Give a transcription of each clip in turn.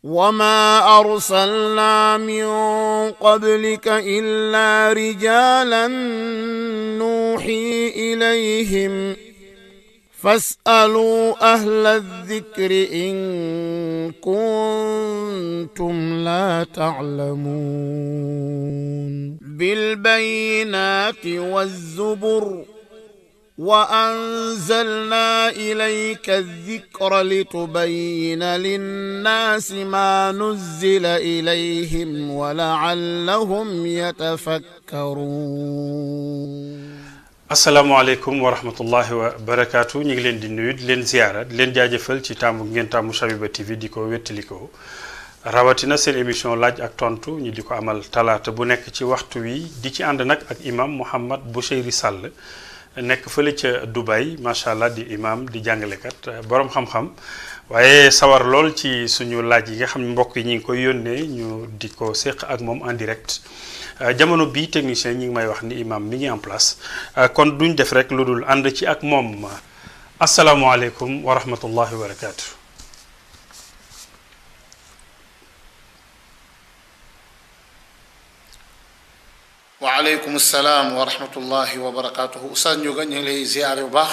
وما أرسلنا من قبلك إلا رجالا نوحي إليهم فاسألوا أهل الذكر إن كنتم لا تعلمون بالبينات والزبر وأنزلنا إليك الذكر لتبين للناس ما نزل إليهم ولعلهم يتفكرون. asalaamaaleykum wa rahmatullahi wa barakaatu ñu ngi leen di nuyu di leen ziyaara di leen jaajëfal ci tàmmu ngeen tàmmu Habiba TV di ko wéttalikoo rawatina seen émission laaj ak tontu ñu di ko amal talaata bu nekk ci waxtu wi di ci ànd nag ak imam Mouhamed Boucheyri Sall nekk fële ca Dubai macha allah di imam di jàngalekat borom xam-xam waaye sawar lool ci suñu laaj yi nga xam ne mbokk yi ñu ngi koy yónnee ñu di ko séq ak moom en direct. jamono bi technicien ñi ngi may wax ni imam mi ngi en place kon duñ def rek lu dul ànd ci ak moom asalaamualeykum wa rahmatullahi wa barakaatu. waaleykum salaam wa rahmatullahi wa barakaatuhu. Oustaz Ndiouga ñu ngi lay ziyaare bu baax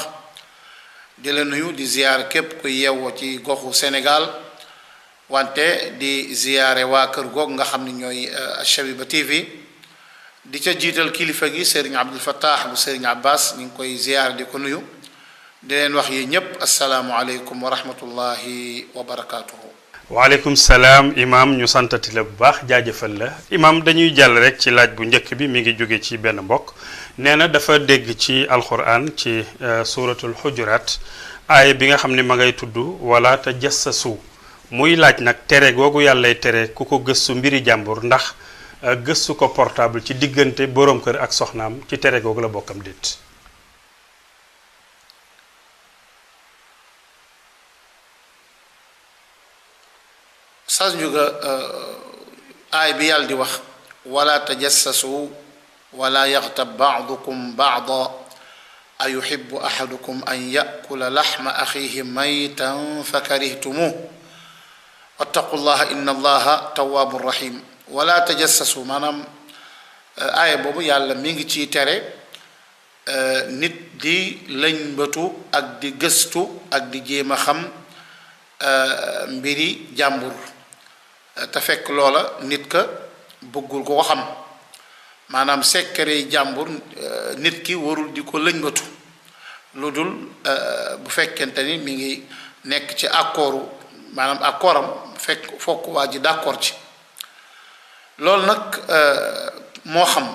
di la nuyu di ziyaare képp ku yeewoo ci goxu Sénégal wante di ziyaare waa kër googu nga xam ne ñooy Habiba TV di ca jiital kilifa gi Serigne Abdul Fattah bu Serigne Abbas ñu ngi koy ziyaare di ko nuyu di leen wax yi ñépp asalaamualeykum wa rahmatullahi wa barakaatuhu. waaleykum salaam imam ñu santati la bu baax jaajëfal la imam dañuy jàll rek ci laaj bu njëkk bi mi ngi jóge ci benn mbokk nee na dafa dégg ci alquran ci suratul xujurat aaya bi nga xam ne ma ngay tudd wala tajassasu muy laaj nag tere googu yàllay tere ku ko gëstu mbiri jàmbur ndax gëstu ko portable ci diggante boroom kër ak soxnaam ci tere googu la bokkam déet. Oustaz Ndiouga aay bi yàlla di wax wala tajassasu wala yaxtab baadukum baada ayuhibbu ahadukum an yakula laxma axihi maytan fa karihtumuh wattaqullaha inna allaha tawwabun rahim. wala tajassasu maanaam aaya boobu yàlla mi ngi ciy tere nit di lëñbatu ak di gëstu ak di jéem a xam mbiri jàmbur te fekk loola nit ka bëggul ko xam maanaam secret jàmbur nit ki warul di ko lëñbatu lu dul bu fekkente ni mi ngi nekk ci accordu maanaam accordam fokk waa ji d'accord ci loolu nag moo xam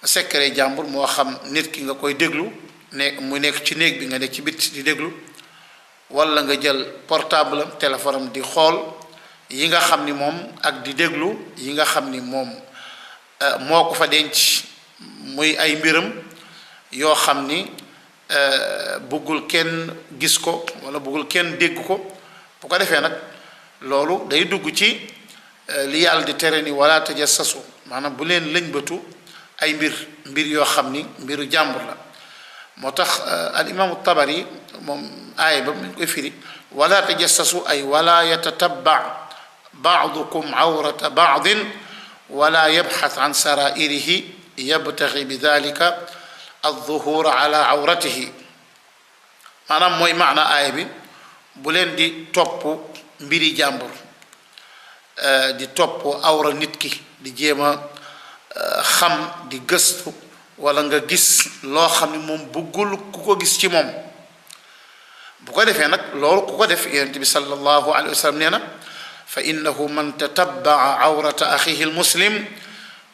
secret jàmbur moo xam nit ki nga koy déglu mu nekk ci néeg bi nga nekk ci bit di déglu walla nga jël portable am téléphone am di xool yi nga xam ni moom ak di déglu yi nga xam ni moom moo ko fa denc muy ay mbiram yoo xam ni bëggul kenn gis ko walla bëggul kenn dégg ko bu ko defee nag loolu day dugg ci li yàlla di tere ni wala tajassasu maanaam bu leen lëñbatu ay mbir yoo xam ni mbiru jàmbur la moo tax al imaamu Tabari moom aaya ba mu koy firi wala tajassasu ay wala yatatabba baadukum awrata baadin wala yabxas an sarairihi yabtaxi bi dalika alzuhura ala awratihi maanaam mooy maana aaya bi bu leen di topp mbiri jàmbur di topp awra nit ki di jéem a xam di gëstu wala nga gis loo xam ne moom bëggul ku ko gis ci moom bu ko defee nag loolu ku ko def yonent bi sallallahu alayhi wa sallam nee na fa innahu man tatabbaa awrata axihi almuslim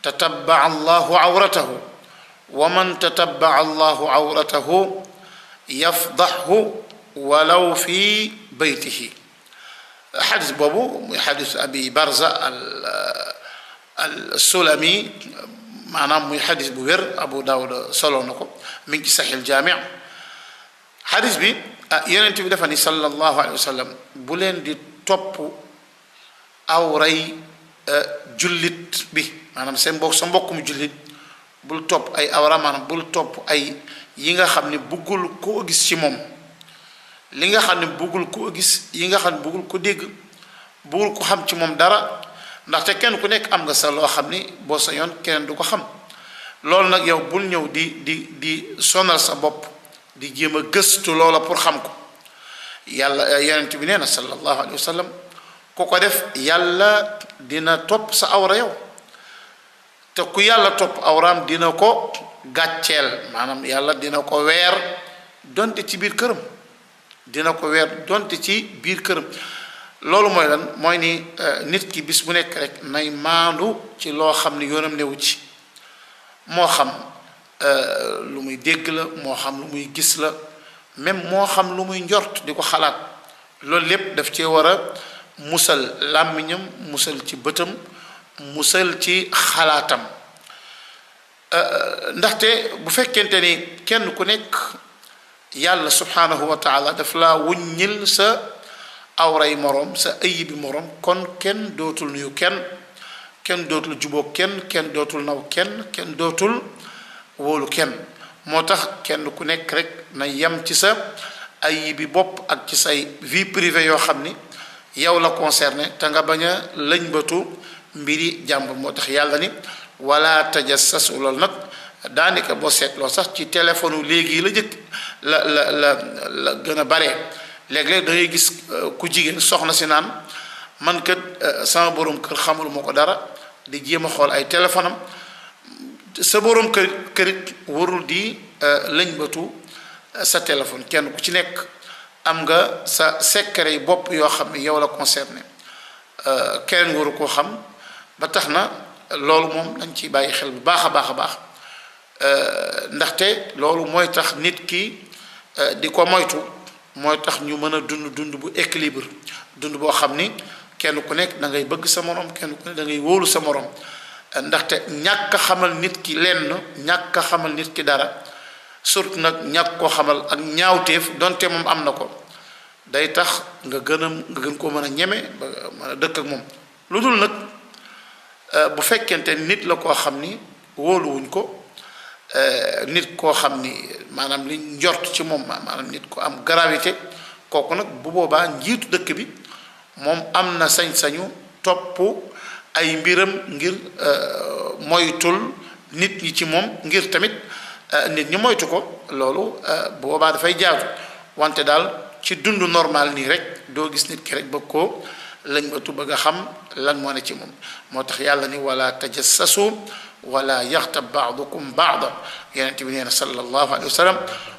tatabbaa allahu awratahu wa man tatabbaa allahu awratahu yafdaxhu walaw fi baytihi xadis boobu muy xadis abi barza al sulami maanaam muy xadis bu wér abu daawud solo na ko mi ngi ci saxiil jaami xadis bi yonent bi dafa ni sallallahu alayhi wa sallam bu leen di topp awray jullit bi maanaam seen mbokk sa mbokk mu jullit bul topp ay awra maanaam bul topp ay yi nga xam ne buggul koo gis ci moom li nga xam ne buggul koo gis yi nga xam ne buggul ko dégg bugul ko xam ci moom dara ndaxte kenn ku nekk am nga sa loo xam ni boo sa yoon keneen du ko xam loolu nag yow bul ñëw di sonal sa bopp di jéem a gëstu loola pour xam ko yàlla yonent bi nee na sallallahu alayhi wa sallam ku ko def yàlla dina topp sa awra yow te ku yàlla topp awraam dina ko gàcceel maanaam yàlla dina ko weer donte ci biir këram dina ko weer donte ci biir këram loolu mooy lan mooy ni nit ki bis bu nekk rek nay maandu ci loo xam ni yoonam newu ci moo xam lu muy dégg la moo xam lu muy gis la même moo xam lu muy njort di ko xalaat loolu lépp daf cee war a musal làmmiñam musal ci bëtam musal ci xalaatam ndaxte bu fekkente ni kenn ku nekk yàlla subhanahu wa taala daf laa wuññil sa awray moroom sa ayibi moroom kon kenn dootul nuyu kenn dootul jubóog kenn dootul naw kenn dootul wóolu kenn moo tax kenn ku nekk rek na yem ci sa ayibi bopp ak ci say vie privée yoo xam ni yow la concerné te nga bañ a lëñbatu mbiri jàmbur moo tax yàlla ni wala tajassasu loolu nag daanaka boo seetloo sax ci téléphone léegi la jëkk la gën a bare léeg-léeg da ngay gis ku jigéen soxna si naan man kat sama borom kër xamul moo ko dara di jéem a xool ay téléphone am sa borom kërit warul di lëñbatu sa téléphone kenn ku ci nekk am nga sa secret yi bopp yoo xam ne yow la concerné keneen waru koo xam ba tax na loolu moom dañ ciy bàyyi xel bu baax a baax ndaxte loolu mooy tax nit ki di ko moytu mooy tax ñu mën a dund bu équilibre dund boo xam ni kenn ku nekk da ngay bëgg sa morom kenn ku nekk da ngay wóolu sa morom ndaxte ñàkk a xamal nit ki lenn ñàkk a xamal nit ki dara surtout nag ñàkk koo xamal ak ñaawteef donte moom am na ko day tax nga gën koo mën a ñeme ba mën a dëkk ak moom lu dul nag bu fekkente nit la koo xam ni wóoluwuñ ko nit koo xam ni maanaam li njort ci moom maanaam nit ko am gravité kooku nag bu boobaa njiitu dëkk bi moom am na sañ-sañu topp ay mbiram ngir moytul nit ñi ci moom ngir tamit nit ñi moytu ko loolu bu boobaa dafay jaadu wante daal ci dund normal nii rek doo gis nit ki rek bëgg koo lañ batu bëgg a xam lan moo ne ci moom moo tax yàlla ni wala tajassasu wala yaxtab baadukum baada yonent bi nee na sallallahu alayhi wa sallam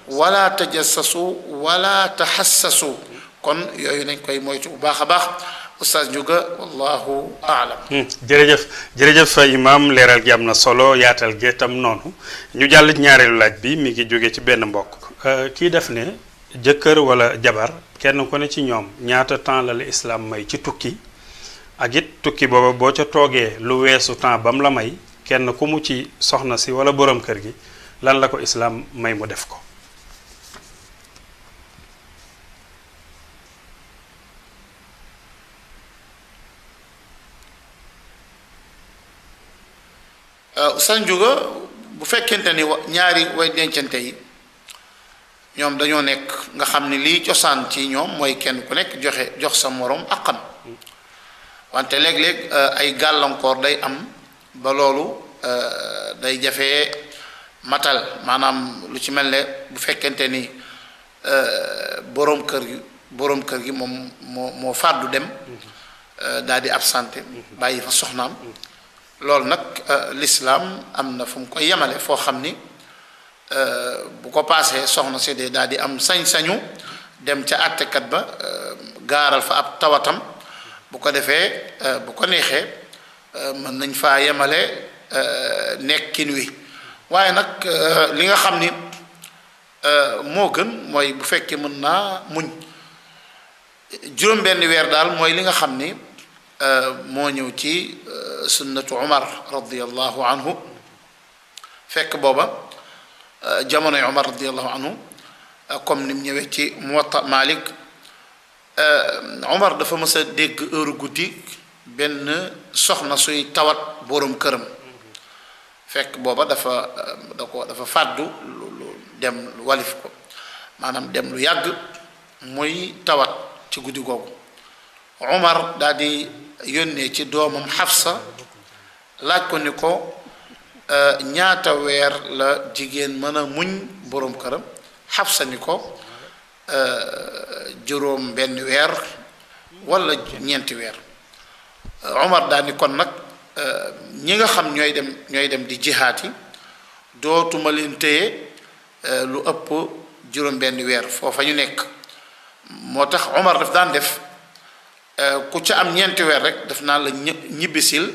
wala tajassasu wala taxassasu kon yooyu nañ koy moytu bu baax a baax oustaz Ndiouga wallahu aalam jërëjëf imam leeral gi am na solo yaatal gi tam noonu ñu jàll ñaareelu laaj bi mi ngi jóge ci benn mbokk kii def ne jëkkër wala jabar kenn ku ne ci ñoom ñaata temps la islam may ci tukki ak it tukki booba boo ca toogee lu weesu temps ba mu la may kenn ku mu ci soxna si wala borom kër gi lan la ko islam may mu def ko. Oustaz Ndiouga bu fekkente ni ñaari way dencante yi ñoom dañoo nekk nga xam ni lii cosaan ci ñoom mooy kenn ku nekk jox sa morom àqam wante léeg-léeg ay gàllankoor day am ba loolu day jafee matal maanaam lu ci mel ne bu fekkente ni boroom kër gi moom moo fàddu dem daal di absenté bàyyi fa soxnaam loolu nag lislaam am na fu mu koy yemale foo xam ni bu ko paasee soxna si dee daal di am sañ-sañu dem ca àttekat ba gaaral fa ab tawatam bu ko defee bu ko neexee mën nañ faa yemale nekkin wi waaye nag li nga xam ni moo gën mooy bu fekkee mën naa muñ juróom-benn weer daal mooy li nga xam ni moo ñëw ci sunnatu Umar radiyallahu anhu fekk booba jamonoy Umar radiyallahu anhu comme ni mu ñëwee ci Muwatta Malik Umar dafa mës a dégg heure guddi benn soxna suy tawat boroom këram fekk booba dafa fàddu lu dem walif ko maanaam dem lu yàgg muy tawat ci guddi googu Omar daal di yónnee ci doomam Xafsa laaj ko ni ko ñaata weer la jigéen mën a muñ boroom këram Xafsa ni ko juróom benn weer wala ñeenti weer Omar daal ni kon nag ñi nga xam ñooy dem di jihaat yi dootuma leen téye lu ëpp juróom benn weer foofa ñu nekk moo tax Omar daf daan def ku ca am ñeenti weer rek daf naa la ñibbisil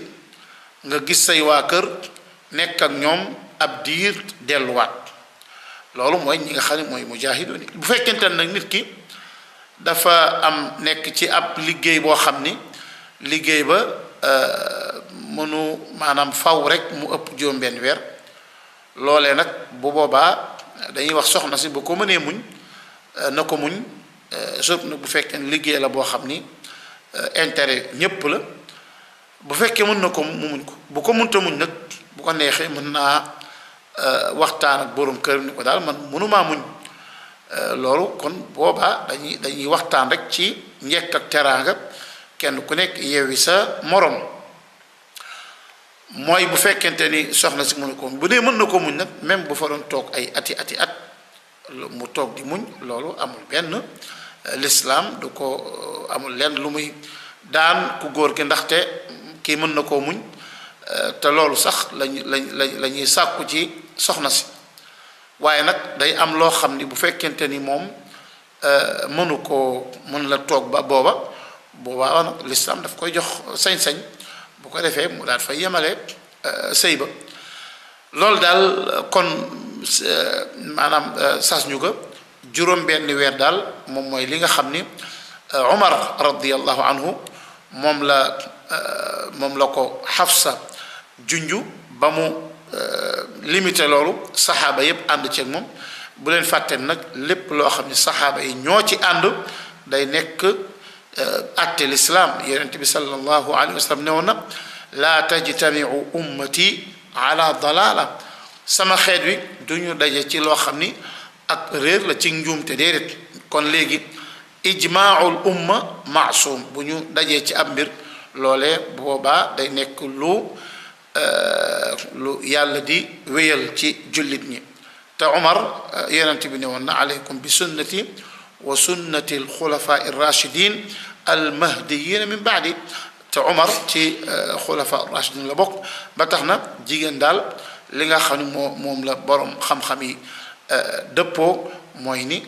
nga gis say waa kër nekk ak ñoom ab diir delluwaat loolu mooy ñi nga xam ne mooy mujaahidoon yi bu fekkente nag nit ki dafa am nekk ci ab liggéey boo xam ni liggéey ba mënu maanaam faw rek mu ëpp juróom benn weer loolee nag bu boobaa dañuy wax soxna si bu ko mënee muñ na ko muñ surtout nag bu fekkee liggéey la boo xam ni intérêt ñépp la bu fekkee mën na ko mu muñ ko bu ko mënta muñ nag bu ko neexee mën naa waxtaan ak boroom kër ni ko daal man mënumaa muñ loolu kon boobaa dañuy waxtaan rek ci njekk ak teraanga kenn ku nekk yeewi sa morom mooy bu fekkente ni soxna si mënu ko bu dee mën na ko muñ nag même bu fa doon toog ay ati at mu toog di muñ loolu amul benn lislaam du ko amul lenn lu muy daan ku góor gi ndaxte kii mën na koo muñ te loolu sax la ñuy sàkku ci soxna si waaye nag day am loo xam ni bu fekkente ni moom mënu koo mën la toog ba boobaa nag lislaam daf koy jox sañ-sañ bu ko defee mu daal fay yemale sëy ba loolu daal kon maanaam sas ñu ko juróom benn weer daal moom mooy li nga xam ni Umar radiyallahu anhu moom la ko Xafsa junju ba mu limité loolu saxaaba yépp ànd ceeg moom bu leen fàtte nag lépp loo xam ni saxaaba yi ñoo ci ànd day nekk atte lislaam yonent bi sallallahu alayhi wa sallam ne woon na laa tajtamiu ummati ala dalala sama xeet wi duñu daje ci loo xam ni ak réer la ci njuumte déedéet kon léegi ijmaul umma maasum bu ñu dajee ci ab mbir loolee boobaa day nekk lu yàlla di wéyal ci jullit ñi te Umar yonent bi ne woon na aleykum bi sunnati wa sunnati alxulafa irrachidin almahdiyin min baadi te Umar ci xulafa irrachidin la bokk ba tax na jigéen daal li nga xam ne moom la borom xam-xam yi dëppoo mooy ni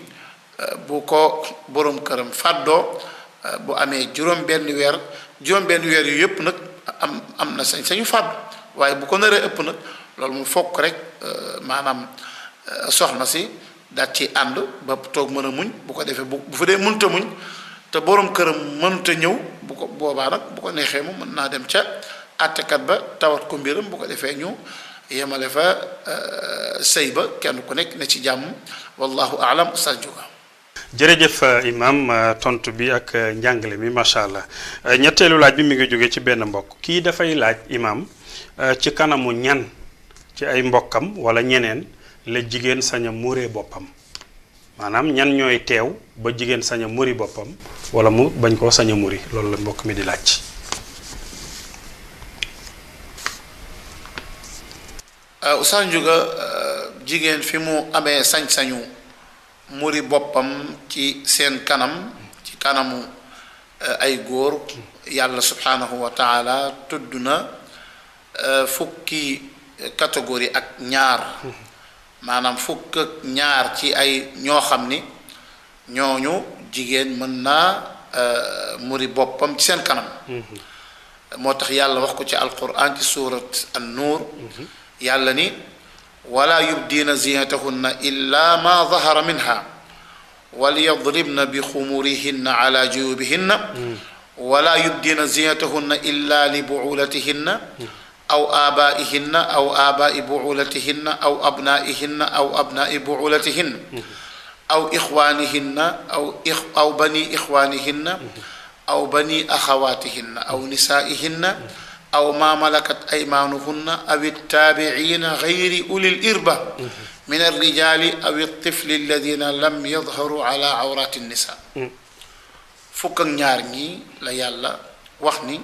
bu ko borom këram fàddoo bu amee juróom benn weer yu yëpp nag am na sañ-sañu fàddu waaye bu ko naree ëpp nag loolu mu fokk rek maanaam soxna si daat ci ànd ba toog mën a muñ bu ko defee bu fa dee mënta muñ te borom këram mënta ñëw bu ko boobaa nag bu ko neexee moom mën naa dem ca àttekat ba tawat ko mbiram bu ko defee ñu yemale fa sëy ba kenn ku nekk ne ci jàmm wallahu aalam Oustaz Ndiouga. jërëjëf imam tontu bi ak njàngale mi macha allah ñetteelu laaj bi mi ngi jóge ci benn mbokk kii dafay laaj imam ci kanamu ñan ci ay mbokkam wala ñeneen la jigéen sañ a muuree boppam maanaam ñan ñooy teew ba jigéen sañ a muri boppam wala mu bañ koo sañ a muri loolu la mbokk mi di laaj. Oustaz Ndiouga jigéen fi mu amee sañ-sañu muri boppam ci seen kanam ci kanamu ay góor yàlla subhanahu wa taala tudd na fukki catégorie ak ñaar maanaam fukk ak ñaar ci ay ñoo xam ni ñooñu jigéen mën naa muri boppam ci seen kanam moo tax yàlla wax ko ci alquran ci surat an-nur yàlla ni wala yubdiina zinatahunna illa ma zahara minha waliyadribna bi xumurihinna ala juyubihinna wala yubdiina zinatahunna illa li buulatihinna aw abaihinna aw abai buulatihinna aw abnaihinna aw abnai buulatihinna aw ixwanihinna aw bani ixwanihinna aw bani axawatihinna aw nisaihinna aw ma malakat aymanuhunna aw ittaabiciina gayri ulil irba min alrijali aw altifli alladina lam yadharu ala awrati nisa fukk ak ñaar ñi la yàlla wax ni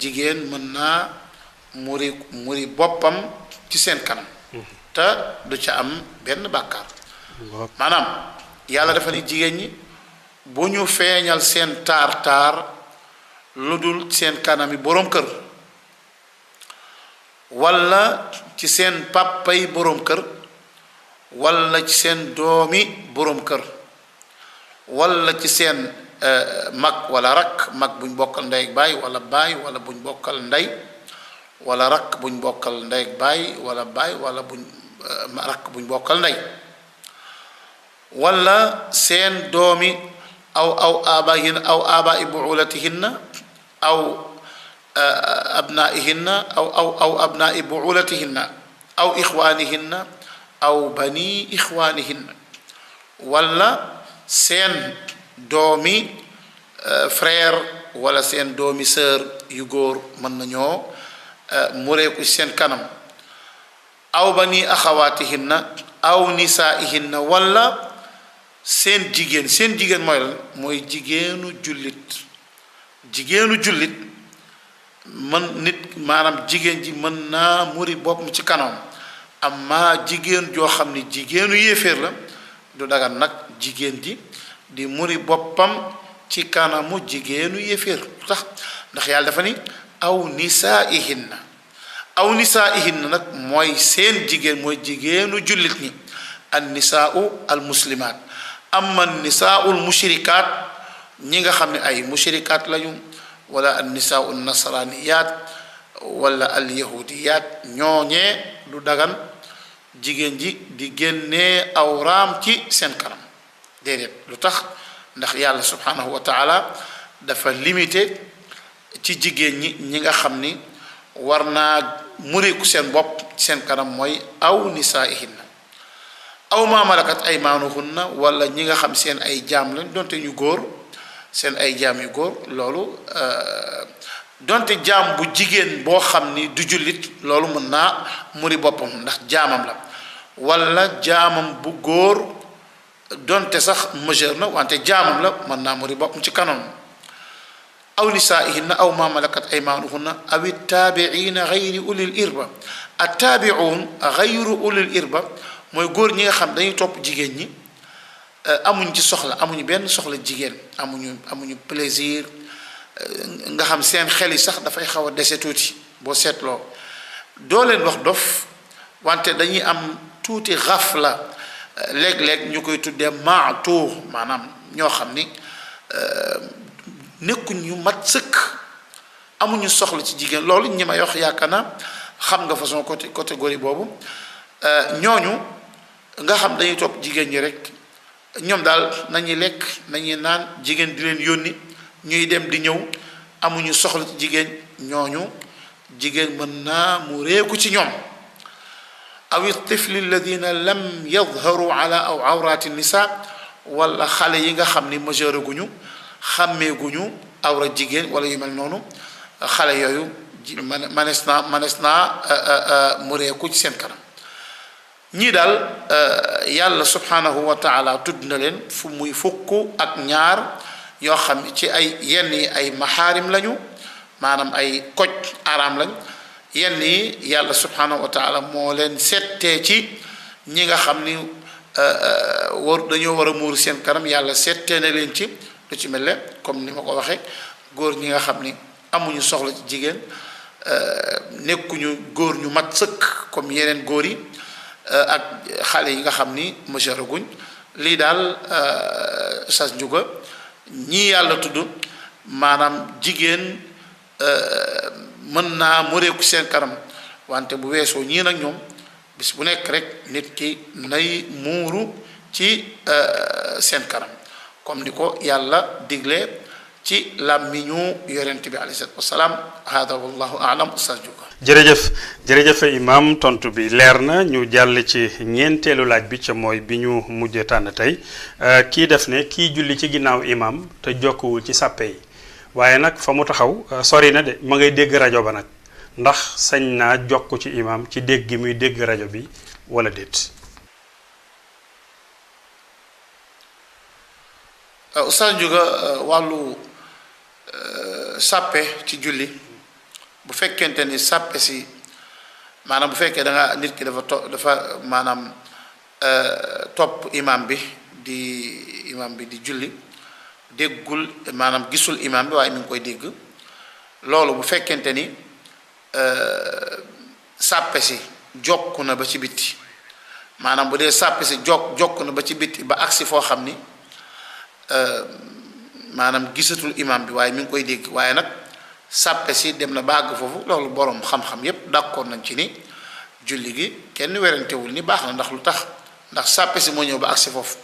jigéen mën naa muri boppam ci seen kanam te du ca am benn bàkkaar maanaam yàlla dafa ni jigéen ñi bu ñu feeñal seen taar lu dul seen kanami boroom kër walla ci seen pàppay boroom kër walla ci seen doomi boroom kër walla ci seen mag walla rakk mag buñ bokkal ndey ak baay walla buñ bokkal ndey walla rakk buñ bokkal ndey ak baay walla buñ rakk buñ bokkal ndey walla seen doomi aw abaahin aw abai buulatihinna aw abnaihinna aw abnai buulatihinna aw ixwaanihinna aw bani ixwaanihinna walla seen doomi frère walla seen doomi sœur yu góor mën nañoo mureeku seen kanam aw bani axawaatihinna aw nisaaihinna walla seen jigéen mooy lan mooy jigéenu jullit mën nit maanaam jigéen ji mën naa muri boppam ci kanam amma jigéen joo xam ne jigéenu yéeféer la du dagan nag jigéen ji di muri boppam ci kanamu jigéenu yéeféer lu tax ndax yàlla dafa ni aw nisaaihinna nag mooy seen jigéen mooy jigéenu jullit ñi an nisaau al muslimaat amma nisaau al mushrikaat ñi nga xam ne ay mushrikaat lañu wala an nisaau al nasraniyaat wala al yahudiyaat ñooñee du dagan jigéen ji di génnee awraam ci seen kanam déedéet lu tax ndax yàlla subhanahu wa taala dafa limité ci jigéen ñi nga xam ni war naa muriku seen bopp seen kanam mooy aw nisaihinna aw ma malakat aymaanuhunna wala ñi nga xam seen ay jaam lañ donte ñu góor seen ay jaam yu góor loolu donte jaam bu jigéen boo xam ni du jullit loolu mën naa muri boppam ndax jaamam la wala jaamam bu góor donte sax majeur na wante jaamam la mën naa muri boppam ci kanam aw nisaihinna aw ma malakat aymaanuhunna aw ittaabiina gayri ulil irba attaabiuun gayru ulil irba mooy góor ñi nga xam dañuy topp jigéen ñi amuñ ci soxla amuñu benn soxla jigéen amuñu plaisir nga xam seen xel yi sax dafay xaw a dese tuuti boo seetloo doo leen wax dof wante dañuy am tuuti xafla léeg-léeg ñu koy tuddee maatu maanaam ñoo xam ni nekkuñ ñu mat sëkk amuñu soxla ci jigéen loolu ñi may wax yaakaar na xam nga façon catégorie boobu ñooñu nga xam dañuy topp jigéen ñi rek ñoom daal nañuy lekk nañuy naan jigéen di leen yónni ñuy dem di ñëw amuñu soxla ci jigéen ñooñu jigéen mën naa mu réeku ci ñoom aw tifli alladina lam yadharu ala aw awrati nisa wala xale yi nga xam ni majeur guñu xàmmeeguñu awra jigéen wala yu mel noonu xale yooyu manees naa mu réeku ci seen kanam ñii daal yàlla subhanahu wa taala tudd na leen fu muy fukk ak ñaar yoo xam ci ay yenn yi ay maxaarim lañu maanaam ay koj araam lañ yenn yi yàlla subhanahu wa taala moo leen settee ci ñi nga xam ni dañoo war a muur seen kanam yàlla settee na leen ci lu ci mel ne comme ni ma ko waxee góor ñi nga xam ni amuñu soxla ci jigéen nekkuñu góor ñu mat sëkk comme yeneen góor yi ak xale yi nga xam ni majeur guñ lii daal sas njuga ñii yàlla tudd maanaam jigéen mën naa mureeku seen kanam wante bu weesoo ñii nag ñoom bis bu nekk rek nit ki nay muuru ci seen kanam comme ni ko yàlla digle ci làmmiñu yonent bi alayhi salaatu wasalaam hada wallahu aalam ustaz Juga jërëjëf imam tontu bi leer na ñu jàll ci ñeenteelu laaj bi ca mooy bi ñu mujjee tànn tey kii def ne kii julli ci ginnaaw imam te jokkuwul ci sàppe yi waaye nag fa mu taxaw sori na de ma ngay dégg rajo ba nag ndax sañ naa jokk ci imam ci dégg gi muy dégg rajo bi wala déet. Oustaz Ndiouga wàllu sàppe ci julli bu fekkente ni sàppe si maanaam bu fekkee da nga nit ki dafa maanaam topp imam bi di julli déggul maanaam gisul imam bi waaye mi ngi koy dégg loolu bu fekkente ni sàppe si jokku na ba ci bitti maanaam bu dee sàppe si jokku na ba ci bitti ba agsi foo xam ni maanaam gisatul imam bi waaye mi ngi koy dégg waaye nag sàppe si dem na ba àgg foofu loolu boroom xam-xam yépp d'accord nañ ci ni julli gi kenn werantewul ni baax na ndax lu tax ndax sàppe si moo ñëw ba agsi foofu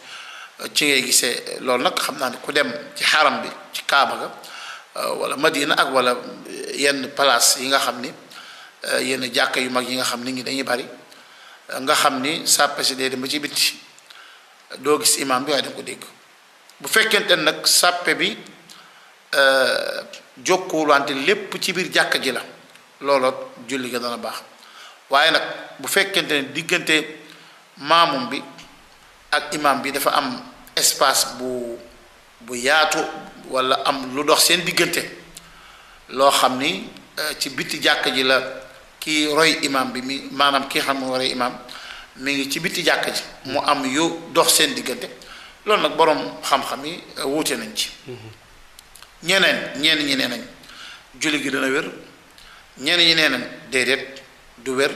ci ngay gisee loolu nag xam naa ne ku dem ci xaram bi ci Kaaba ga wala Madina ak wala yenn place yi nga xam ni yenn jàkka yu mag yi nga xam nit ñi dañuy bari nga xam ni sàppe si dee dem ba ci bitti doo gis imam bi waaye danga ko dégg bu fekkente nag sàppe bi jokkuwul wante lépp ci biir jàkka ji la looloo julli ga dana baax waaye nag bu fekkente ne diggante maamum bi ak imam bi dafa am espace bu yaatu wala am lu dox seen diggante loo xam ni ci biti jàkka ji la kii roy imam bi mi maanaam kii xam moo roy imam mi ngi ci biti jàkka ji mu am yu dox seen diggante loolu nag boroom xam-xam yi wuute nañ ci ñenn ñi nee nañ julli gi dana wér ñenn ñi nee nañ déedéet du wér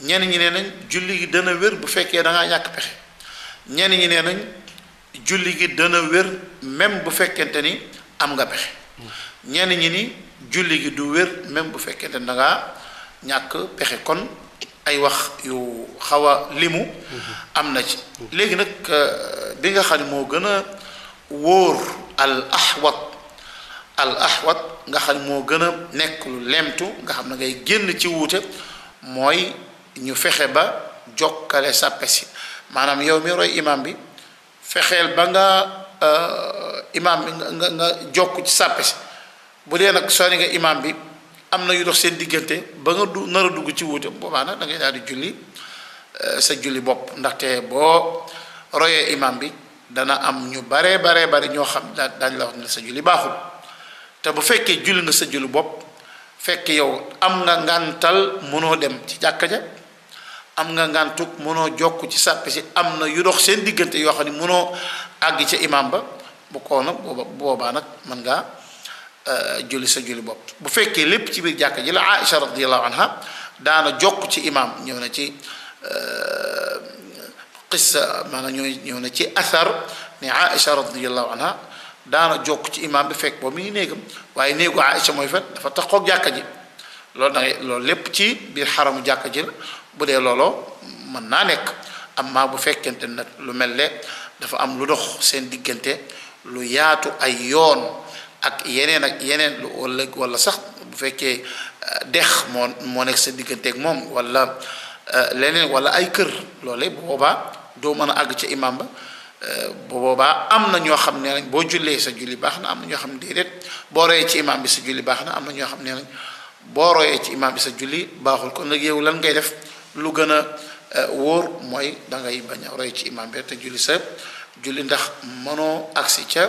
ñenn ñi nee nañ julli gi dana wér bu fekkee da ngaa ñàkk pexe ñenn ñi nee nañ julli gi dana wér même bu fekkente ni am nga pexe ñenn ñi ni julli gi du wér même bu fekkente ni da ngaa ñàkk pexe kon ay wax yu xaw a limu am na ci léegi nag bi nga xam ne moo gën a wóor al ahwat nga xam ne moo gën a nekk lu lemtu nga xam ne ngay génn ci wuute mooy ñu fexe ba jokkale sàppe si maanaam yow mi roy imam bi fexeel ba nga imam bi nga jokk ci sàppe si bu dee nag sori nga imam bi am na yu dox seen diggante ba nga nar a dugg ci wuute boobaa nag da ngay daal di julli sa julli bopp ndaxte boo royee imam bi dana am ñu baree bari ñoo xam daañu la wax ne sa julli baaxul te bu fekkee julli nga sa julli bopp fekk yow am nga ngàntal mënoo dem ci jàkka ja am nga ngàntuk mënoo jokk ci sàppe si am na yu dox seen diggante yoo xam ne mënoo àgg ca imam ba bu ko nag boobaa nag mën ngaa julli sa julli bopp bu fekkee lépp ci biir jàkka ji la Aïcha radiyallahu anha daana jokk ci imam ñëw na ci qissa maanaam ñëw na ci athar ne Aïcha radiyallahu anha daana jokk ci imam bi fekk boobu mi ngi néegam waaye néegu Aïcha mooy fet dafa taxoog jàkka ji loolu lépp ci biir xaramu jàkka ji la bu dee looloo mën naa nekk amma bu fekkente nag lu mel ne dafa am lu dox seen diggante lu yaatu ay yoon ak yeneen wala sax bu fekkee dex moo nekk sa digganteeg moom wala leneen wala ay kër loolee bu boobaa doo mën a àgg ca imam ba bu boobaa am na ñoo xam ne nañ boo jullee sa julli baax na am na ñoo xam ne déedéet boo royee ci imam bi sa julli baax na am na ñoo xam ne nañ boo royee ci imam bi sa julli baaxul kon nag yow lan ngay def lu gën a wóor mooy da ngay bañ a roy ci imam bi te julli sa julli ndax mënoo agsi ca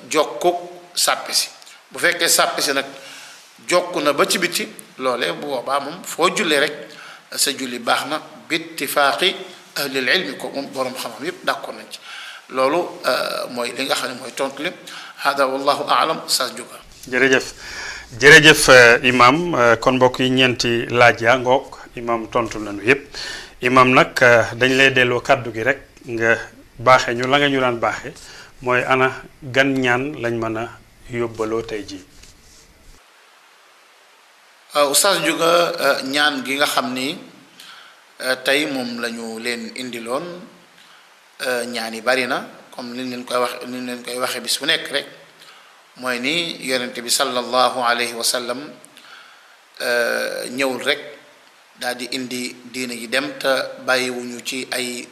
jokkuk sàppe si bu fekkee sàppe si nag jokk na ba ci biti loolee bu boobaa moom foo jullee rek sa julli baax na bittifaaqi ahlil ilmi ko moom boroom xam-xam yépp d'accord nañ ci loolu mooy li nga xam ne mooy tontu li hada wallahu aalam Oustaz Ndiouga jërëjëf imam kon mbokk yi ñeenti laaj yaa ngoog imam tontu nañu yépp imam nag dañ lay delloo kàddu gi rek nga baaxe ñu la nga ñu daan baaxe mooy ana gan ñaan lañ mën a yóbbaloo tey jii. Oustaz Ndiouga ñaan gi nga xam ni tey moom la ñu leen indiloon ñaan yi bari na comme ni leen koy waxe bis bu nekk rek mooy ni yonente bi sallallahu alayhi wa sallam ñëwul rek daal di indi diine ji dem te bàyyiwuñu ci ay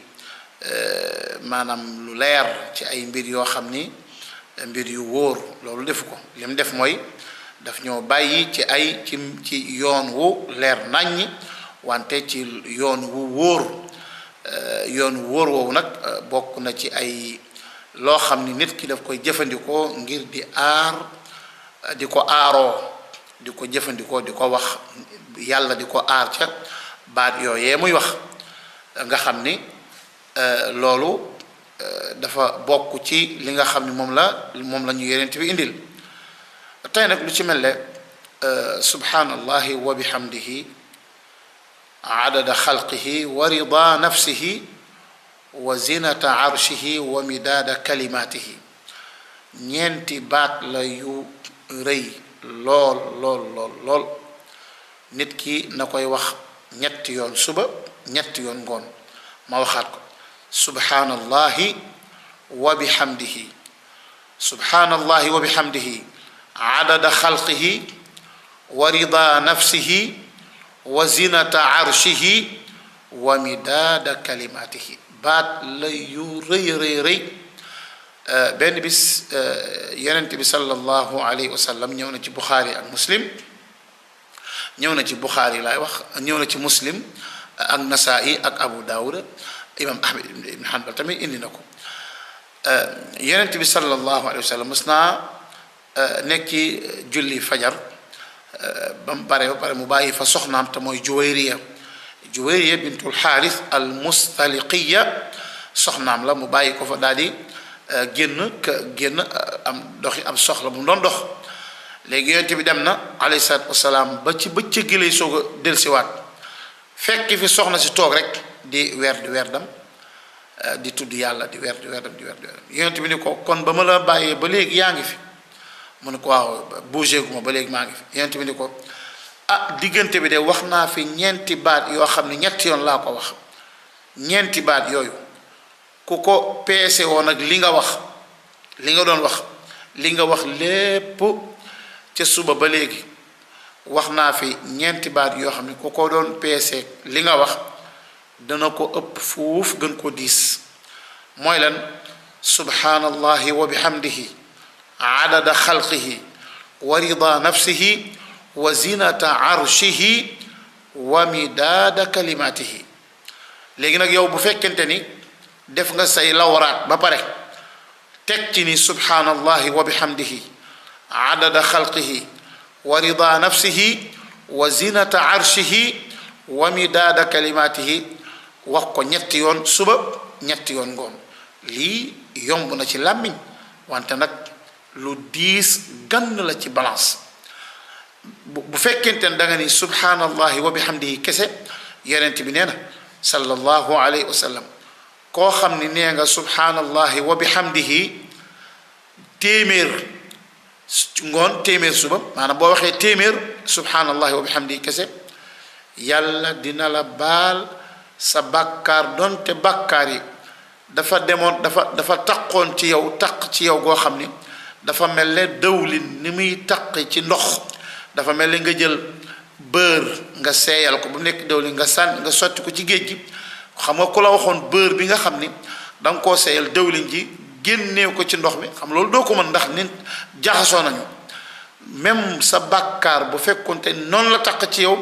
maanaam lu leer ci ay mbir yoo xam ni mbir yu wóor loolu defu ko li mu def mooy daf ñoo bàyyi ci ay ci yoon wu leer naññi wante ci yoon wu wóor yoon wu wóor woowu nag bokk na ci ay loo xam ni nit ki daf koy jëfandikoo ngir di aar di ko aaroo di ko jëfandikoo di ko wax yàlla di ko aar ca baat yooyee muy wax nga xam ni loolu dafa bokk ci li nga xam ni moom la ñu yonent bi indil tey nag lu ci mel ne subhanallahi wa bihamdihi adada xalqihi wa rida nafsihi wa zinata arshihi wa midaada kalimatihi ñeenti baat la yu rëy lool nit ki na koy wax ñetti yoon suba ñetti yoon ngoon ma waxaat ko subhanallahi wa bihamdihi subhanallahi wa bihamdihi adada xalqihi wa rida nafsihi wa zinata arshihi wa midaada kalimatihi baat la yu rëy benn bis yonent bi sallallahu alayhi wa sallam ñëw na ci Buxaari ak Muslim ñëw na ci Buxaari laay wax ñëw na ci Muslim ak Nasaa'i ak Abu Daawud imam Ahmad ibn Hanbal tamit indi na ko yonent bi sallallahu alayhi wa sallam mës naa nekk ci julli fajar ba mu pare mu bàyyi fa soxnaam te mooy Juwayriya bintul Xaaris al Mustaliqiya soxnaam la mu bàyyi ko fa daal di génn am doxi am soxla bu mu doon dox léegi yonent bi dem na alayhi salaatu wasalaam ba ci bëccëg gi lay soog a dellusiwaat fekk fi soxna si toog rek di werdam di tudd yàlla di werdam yonent bi ni ko kon ba ma la bàyyee ba léegi yaa ngi fi mu ne ko waaw bougé gu ma ba léegi maa ngi fi yonent bi ni ko diggante bi de wax naa fi ñeenti baat yoo xam ne ñetti yoon laa ko wax ñeenti baat yooyu ku ko peese woon ak li nga wax li nga doon wax li nga wax lépp ca suba ba léegi wax naa fi ñeenti baat yoo xam ne ku ko doon peese li nga wax dana ko ëpp fuuf gën ko diis mooy lan subhanallahi wa bihamdihi adada xalqihi wa rida nafsihi wa zinata arshihi wa midaada kalimatihi léegi nag yow bu fekkente ni def nga say lawraat ba pare teg ci ni subhanallahi wa bihamdihi adada xalqihi wa rida nafsihi wa zinata arshihi wa midaada kalimatihi wax ko ñetti yoon suba ñetti yoon ngoon lii yomb na ci làmmiñ wante nag lu diis gann la ci balance bu fekkente ne da nga ni subhanallahi wa bihamdihi kese yonent bi nee na sallallahu alayhi wa sallam koo xam ni nee nga subhanallahi wa bihamdihi téeméer ngoon téeméer suba maanaam boo waxee téeméer subhanallahi wa bihamdihi kese yàlla dina la baal sa bàkkaar donte bàkkaar yi dafa demoon dafa taqoon ci yow taq ci yow goo xam ni dafa mel ne dëwlin ni muy taq ci ndox dafa mel ni nga jël beurre nga seeyal ko bu nekk dëwlin nga sànni nga sotti ko ci géej gi xam nga ku la waxoon beurre bi nga xam ni da nga koo seeyal dëwlin ji génneew ko ci ndox mi xam loolu doo ko mën ndax nit jaxasoo nañu même sa bàkkaar bu fekkonte noonu la taq ci yow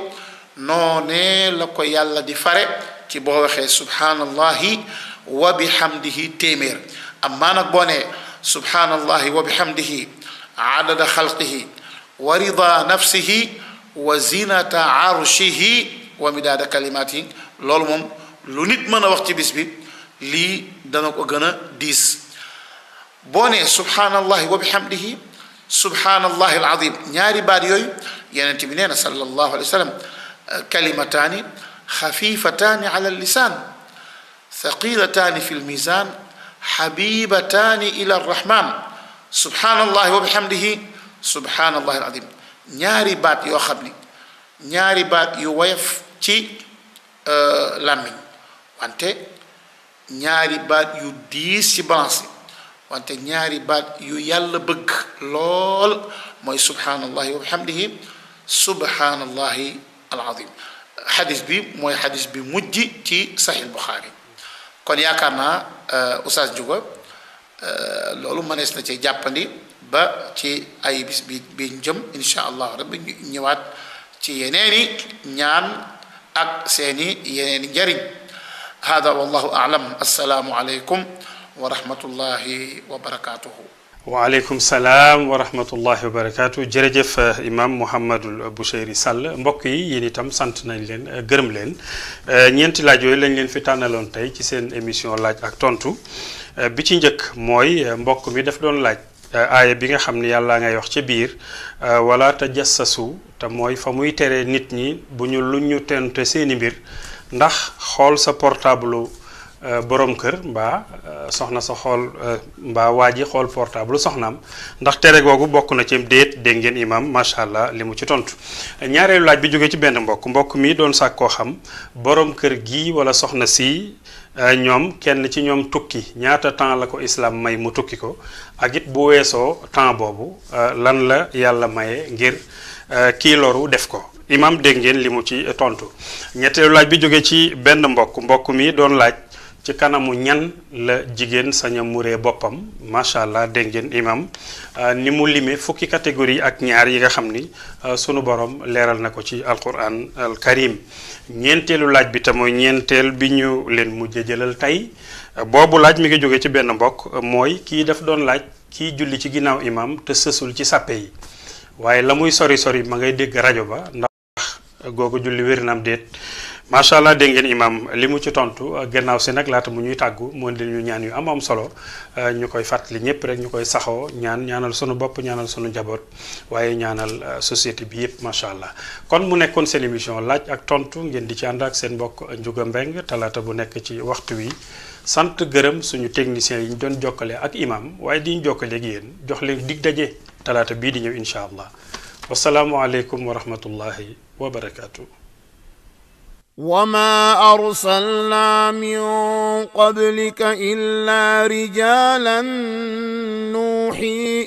noonee la ko yàlla di fare ci boo waxee subhanallahi wa bihamdihi téeméer amaa nag boo nee subhanallahi wa bihamdihi adada xalqihi wa rida nafsihi wa zinata arshihi wa midaada kalimatihi loolu moom lu nit mën a wax ci bis bi lii dana ko gën a diis boo nee subhanallahi wa bihamdihi subhanallahi alazim ñaari baat yooyu yonent bi nee na sallallahu alayhi wa sallam kalimataani xafifataani ala lisaan thaqilataani fi lmizan xabibataani ila arrahman subhanallahi wa bihamdihi subhanallahi alazim ñaari baat yoo xam ni ñaari baat yu woyof ci làmmiñ wante ñaari baat yu diis ci balance wante ñaari baat yu yàlla bëgg lool mooy subhanallahi wa bihamdihi subhanallahi alazim xadis bi mooy xadis bi mujj ci saxiix Buxaari kon yaakaar naa Oustaz Ndiouga loolu mënees na ci jàppandi ba ci ay bis bi jëm insha allah rabbi ñëwaat ci yeneeni ñaan ak seeni yeneeni njariñ hada wallahu a'lam assalaamu alaykum wa rahmatullahi wa barakatuhu. waaleykum salaam wa rahmatullahi wa barakaatu jërëjëf imam Mouhamadul Boucheyri Sall mbokk yi yéen itam sant nañ leen gërëm leen ñeenti laaj yooyu lañ leen fi tànnaloon tey ci seen émission laaj ak tontu bi ci njëkk mooy mbokk mi daf doon laaj aaya bi nga xam ne yàlla ngay wax ci biir wala tajassasu te mooy fa muy tere nit ñi bu ñu lu ñu tente seeni mbir ndax xool sa portable borom kër mbaa soxna sa xool mbaa waa ji xool portable soxnaam ndax tere googu bokk na ci déet dégg ngeen imam macha allah li mu ci tontu ñaareelu laaj bi jógee ci benn mbokk mi doon sàkk koo xam borom kër gi wala soxna si ñoom kenn ci ñoom tukki ñaata temps la ko islam may mu tukki ko ak it bu weesoo temps boobu lan la yàlla maye ngir kii loru def ko imam dégg ngeen li mu ci tontu ñetteelu laaj bi jógee ci benn mbokk mi doon laaj ci kanamu ñan la jigéen sañ a muree boppam macha allah dégg ngeen imam ni mu limee fukki catégorie ak ñaar yi nga xam ni sunu borom leeral na ko ci alquran al karim ñeenteelu laaj bi te mooy ñeenteel bi ñu leen mujj jëlal tey boobu laaj mi ngi jóge ci benn mbokk mooy kii daf doon laaj kii julli ci ginnaaw imam te sësul ci sàppe yi waaye la muy sori ma ngay dégg rajo ba ndax googu julli wér na am déet macha allah dégg ngeen imam li mu ci tontu gannaaw si nag laata mu ñuy tàggu moo di ñu ñaan yu am solo ñu koy fàttali ñëpp rek ñu koy saxoo ñaanal sunu bopp ñaanal sunu njaboot waaye ñaanal société bi yëpp macha allah kon mu nekkoon seen émission laaj ak tontu ngeen di ci ànd ak seen mbokk Ndiouga Mbeng talaata bu nekk ci waxtu wi sant gërëm suñu techniciens yi ñu doon jokkale ak imam waaye di ñu jokkale ak yéen jox leen dig daje talaata bii di ñëw incha allah wasalaamualeykum wa rahmatullahi wa barakaatu. وما أرسلنا من قبلك إلا رجالا نوحي